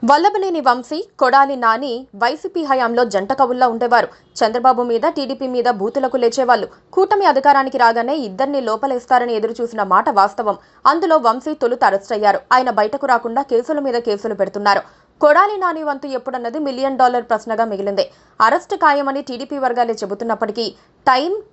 Vallabhaneni Vamsi, Kodali Nani YCP హయాంలో జంట కవుల్లా ఉండేవారు. చంద్రబాబు మీద, టీడీపీ మీద బూతులకు లేచేవాళ్లు. కూటమి అధికారానికి రాగానే ఇద్దరిని లోపలేస్తారని ఎదురుచూసిన మాట వాస్తవం. అందులో వంశీ తొలుత అరెస్ట్ అయ్యారు. ఆయన బయటకు రాకుండా కేసుల మీద కేసులు పెడుతున్నారు. కొడాలి నాని వంతు ఎప్పుడన్నది $1 మిలియన్ ప్రశ్నగా మిగిలింది. అరెస్టు ఖాయమని టీడీపీ వర్గాలే చెబుతున్నప్పటికీ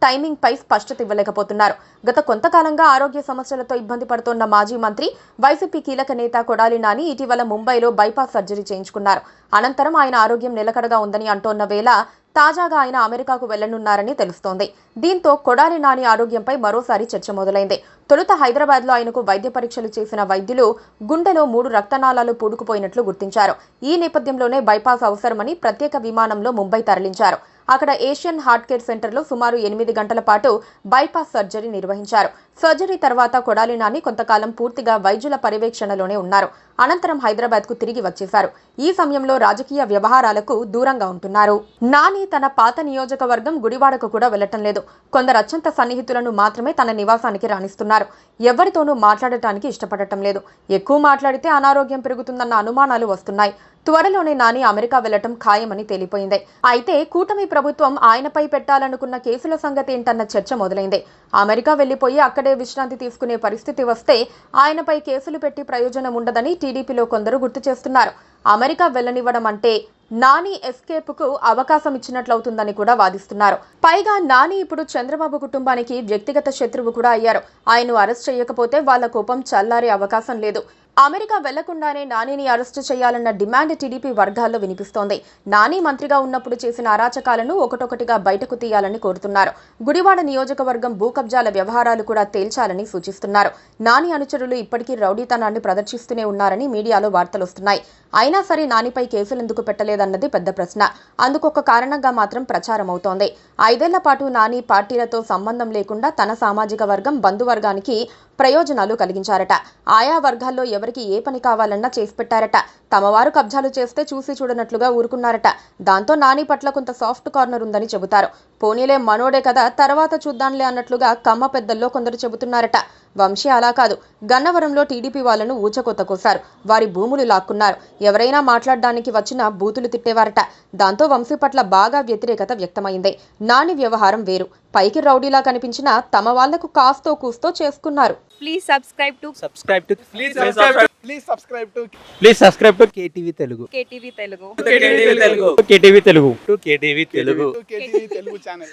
టైమింగ్ పై స్పష్టత ఇవ్వలేకపోతున్నారు. గత కొంతకాలంగా ఆరోగ్య సమస్యలతో ఇబ్బంది పడుతోన్న మాజీ మంత్రి, వైసీపీ కీలక నేత కొడాలి నాని ఇటీవల ముంబైలో బైపాస్ సర్జరీ చేయించుకున్నారు. అనంతరం ఆయన ఆరోగ్యం నిలకడగా ఉందని అంటోన్న వేళ తాజాగా ఆయన అమెరికాకు వెళ్లనున్నారని తెలుస్తోంది. దీంతో కొడాలి నాని ఆరోగ్యంపై మరోసారి చర్చ మొదలైంది. తొలుత హైదరాబాద్లో ఆయనకు వైద్య పరీక్షలు చేసిన వైద్యులు గుండెలో 3 రక్తనాళాలు పూడుకుపోయినట్లు గుర్తించారు. ఈ నేపథ్యంలోనే బైపాస్ అవసరమని ప్రత్యేక విమానంలో ముంబై తరలించారు. అక్కడ ఏషియన్ హార్ట్ కేర్ సెంటర్లో సుమారు 8 గంటల పాటు బైపాస్ సర్జరీ నిర్వహించారు. సర్జరీ తర్వాత కొడాలి నాని కొంతకాలం పూర్తిగా వైద్యుల పర్యవేక్షణలోనే ఉన్నారు. అనంతరం హైదరాబాద్కు తిరిగి వచ్చేశారు. ఈ సమయంలో రాజకీయ వ్యవహారాలకు దూరంగా ఉంటున్నారు. నాని తన పాత నియోజకవర్గం గుడివాడకు కూడా వెళ్లటం లేదు. కొందరు అత్యంత సన్నిహితులను మాత్రమే తన నివాసానికి రాణిస్తున్నారు. ఎవరితోనూ మాట్లాడటానికి ఇష్టపడటం లేదు. ఎక్కువ మాట్లాడితే అనారోగ్యం పెరుగుతుందన్న అనుమానాలు వస్తున్నాయి. త్వరలోనే నాని అమెరికా వెళ్లటం ఖాయమని తేలిపోయింది. అయితే కూటమి ప్రభుత్వం ఆయనపై పెట్టాలనుకున్న కేసుల సంగతి ఏంటన్న చర్చ మొదలైంది. అమెరికా వెళ్లిపోయి అక్కడే విశ్రాంతి తీసుకునే పరిస్థితి వస్తే ఆయనపై కేసులు పెట్టి ప్రయోజనం ఉండదని టీడీపీలో కొందరు గుర్తు చేస్తున్నారు. అమెరికా వెళ్లనివ్వడం అంటే నాని ఎస్కేప్కు అవకాశం ఇచ్చినట్లవుతుందని కూడా వాదిస్తున్నారు. పైగా నాని ఇప్పుడు చంద్రబాబు కుటుంబానికి వ్యక్తిగత శత్రువు కూడా అయ్యారు. ఆయన్ను అరెస్ట్ చేయకపోతే వాళ్ల కోపం చల్లారే అవకాశం లేదు. అమెరికా వెళ్లకుండానే నానిని అరెస్టు చేయాలన్న డిమాండ్ టీడీపీ వర్గాల్లో వినిపిస్తోంది. నాని మంత్రిగా ఉన్నప్పుడు చేసిన అరాచకాలను ఒకటొకటిగా బయటకు తీయాలని కోరుతున్నారు. గుడివాడ నియోజకవర్గం భూ కబ్జాల వ్యవహారాలు కూడా తేల్చాలని సూచిస్తున్నారు. నాని అనుచరులు ఇప్పటికీ రౌడీతనాన్ని ప్రదర్శిస్తూనే ఉన్నారని మీడియాలో వార్తలొస్తున్నాయి. అయినా సరే నానిపై కేసులెందుకు పెట్టలేదన్నది పెద్ద ప్రశ్న. అందుకొక కారణంగా మాత్రం ప్రచారం అవుతోంది. 5 ఏళ్ల పాటు నాని పార్టీలతో సంబంధం లేకుండా తన సామాజిక వర్గం, బంధువర్గానికి ప్రయోజనాలు కలిగించారట. ఆయా వర్గాల్లో ఎవరికి ఏ పని కావాలన్నా చేసి పెట్టారట. తమవారు కబ్జాలు చేస్తే చూసి చూడనట్లుగా ఊరుకున్నారట. దాంతో నాని పట్ల కొంత సాఫ్ట్ కార్నర్ ఉందని చెబుతారు. పోనీలే మనోడే కదా, తర్వాత చూద్దాంలే అన్నట్లుగా కమ్మ పెద్దల్లో కొందరు చెబుతున్నారట. వంశీ అలా కాదు. గన్నవరంలో టీడీపీ వాళ్లను ఊచకొత్త కోశారు. వారి భూములు లాక్కున్నారు. ఎవరైనా మాట్లాడడానికి వచ్చినా బూతులు తిట్టేవారట. దాంతో వంశీ పట్ల బాగా వ్యతిరేకత వ్యక్తమైంది. నాని వ్యవహారం వేరు. పైకి రౌడీలా కనిపించినా తమ వాళ్లకు కాస్తో కూస్తో చేసుకున్నారు. Please subscribe to KTV Telugu. KTV Telugu. KTV Telugu. KTV Telugu. KTV Telugu channel.